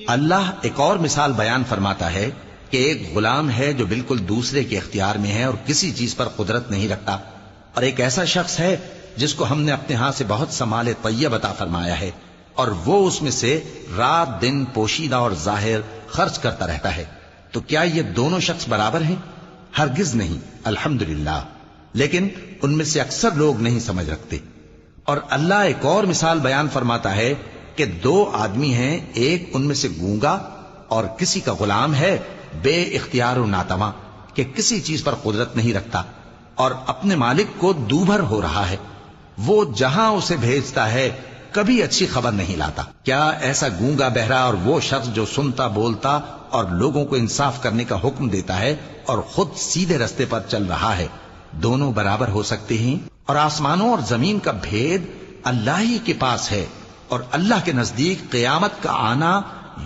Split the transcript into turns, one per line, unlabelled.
اللہ ایک اور مثال بیان فرماتا ہے کہ ایک غلام ہے جو بالکل دوسرے کے اختیار میں ہے اور کسی چیز پر قدرت نہیں رکھتا، اور ایک ایسا شخص ہے جس کو ہم نے اپنے ہاں سے بہت سا مال طیب عطا فرمایا ہے اور وہ اس میں سے رات دن پوشیدہ اور ظاہر خرچ کرتا رہتا ہے۔ تو کیا یہ دونوں شخص برابر ہیں؟ ہرگز نہیں، الحمدللہ، لیکن ان میں سے اکثر لوگ نہیں سمجھ رکھتے۔ اور اللہ ایک اور مثال بیان فرماتا ہے کہ دو آدمی ہیں، ایک ان میں سے گونگا اور کسی کا غلام ہے بے اختیار و ناتواں کہ کسی چیز پر قدرت نہیں رکھتا اور اپنے مالک کو دوبھر ہو رہا ہے، وہ جہاں اسے بھیجتا ہے کبھی اچھی خبر نہیں لاتا۔ کیا ایسا گونگا بہرا اور وہ شخص جو سنتا بولتا اور لوگوں کو انصاف کرنے کا حکم دیتا ہے اور خود سیدھے رستے پر چل رہا ہے، دونوں برابر ہو سکتے ہیں؟ اور آسمانوں اور زمین کا بھید اللہ ہی کے پاس ہے، اور اللہ کے نزدیک قیامت کا آنا